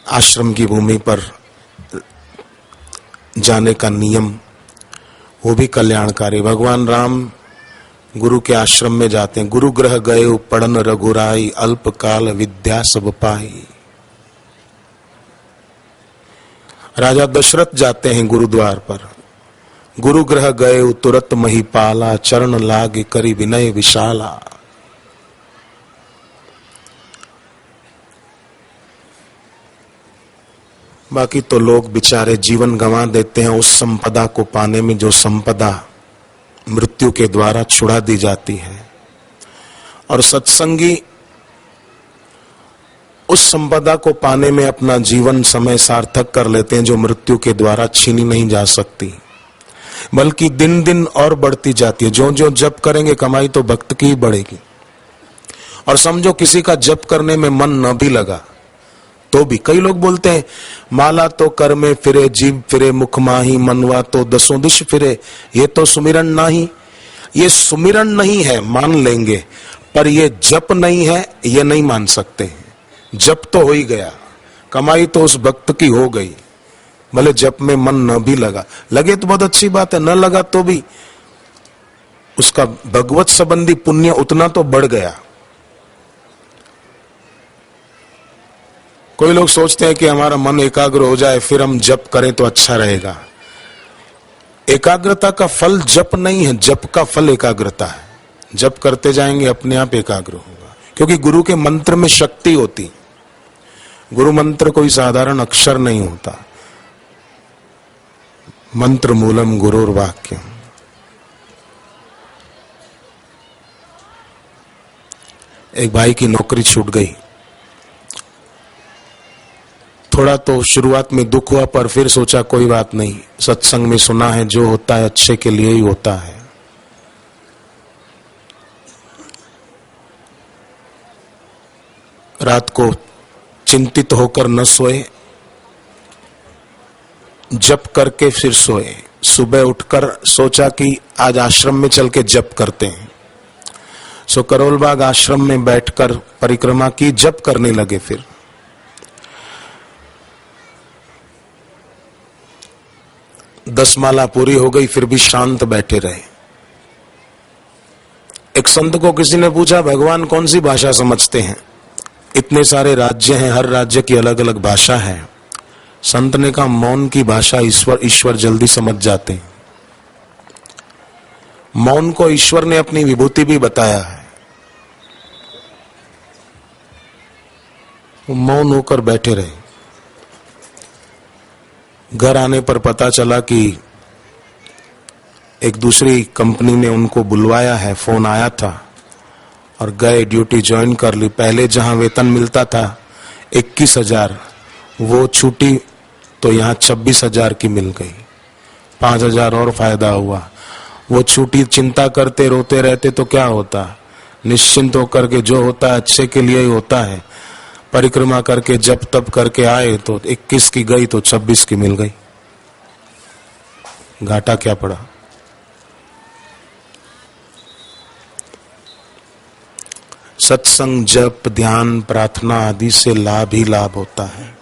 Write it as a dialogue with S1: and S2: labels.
S1: आश्रम की भूमि पर जाने का नियम, वो भी कल्याणकारी। भगवान राम गुरु के आश्रम में जाते हैं। गुरु ग्रह गए पढ़न रघुराई, अल्प काल विद्या सब पाई। राजा दशरथ जाते हैं गुरुद्वार पर। गुरु ग्रह गए तुरत महिपाला, चरण लाग करी विनय विशाला। बाकी तो लोग बेचारे जीवन गंवा देते हैं उस संपदा को पाने में जो संपदा मृत्यु के द्वारा छुड़ा दी जाती है। और सत्संगी उस संपदा को पाने में अपना जीवन समय सार्थक कर लेते हैं जो मृत्यु के द्वारा छीनी नहीं जा सकती, बल्कि दिन दिन और बढ़ती जाती है। जो जो जप करेंगे कमाई तो भक्त की ही बढ़ेगी। और समझो किसी का जप करने में मन न भी लगा तो भी, कई लोग बोलते हैं माला तो कर में फिरे, जीव फिरे मुख माही, मनवा तो दसों दिश फिरे, ये तो सुमिरन नहीं। ये सुमिरन नहीं है मान लेंगे, पर ये जप नहीं है ये नहीं मान सकते। जप तो हो ही गया, कमाई तो उस भक्त की हो गई, भले जप में मन न भी लगा। लगे तो बहुत अच्छी बात है, न लगा तो भी उसका भगवत संबंधी पुण्य उतना तो बढ़ गया। कोई लोग सोचते हैं कि हमारा मन एकाग्र हो जाए फिर हम जप करें तो अच्छा रहेगा। एकाग्रता का फल जप नहीं है, जप का फल एकाग्रता है। जप करते जाएंगे अपने आप एकाग्र होगा, क्योंकि गुरु के मंत्र में शक्ति होती। गुरु मंत्र कोई साधारण अक्षर नहीं होता। मंत्र मूलम गुरुर्वाक्यम। एक भाई की नौकरी छूट गई। थोड़ा तो शुरुआत में दुख हुआ, पर फिर सोचा कोई बात नहीं, सत्संग में सुना है जो होता है अच्छे के लिए ही होता है। रात को चिंतित होकर न सोए, जप करके फिर सोए। सुबह उठकर सोचा कि आज आश्रम में चल के जप करते हैं। सो करोलबाग आश्रम में बैठकर परिक्रमा की, जप करने लगे। फिर 10 माला पूरी हो गई, फिर भी शांत बैठे रहे। एक संत को किसी ने पूछा भगवान कौन सी भाषा समझते हैं? इतने सारे राज्य हैं, हर राज्य की अलग अलग भाषा है। संत ने कहा मौन की भाषा ईश्वर जल्दी समझ जाते हैं। मौन को ईश्वर ने अपनी विभूति भी बताया है। वो मौन होकर बैठे रहे। घर आने पर पता चला कि एक दूसरी कंपनी ने उनको बुलवाया है, फोन आया था और गए, ड्यूटी ज्वाइन कर ली। पहले जहां वेतन मिलता था 21,000, वो छूटी तो यहाँ 26,000 की मिल गई। 5,000 और फायदा हुआ। वो छूटी, चिंता करते रोते रहते तो क्या होता। निश्चिंत होकर के जो होता है अच्छे के लिए ही होता है। परिक्रमा करके जप तप करके आए तो 21 की गई तो 26 की मिल गई। घाटा क्या पड़ा। सत्संग, जप, ध्यान, प्रार्थना आदि से लाभ ही लाभ होता है।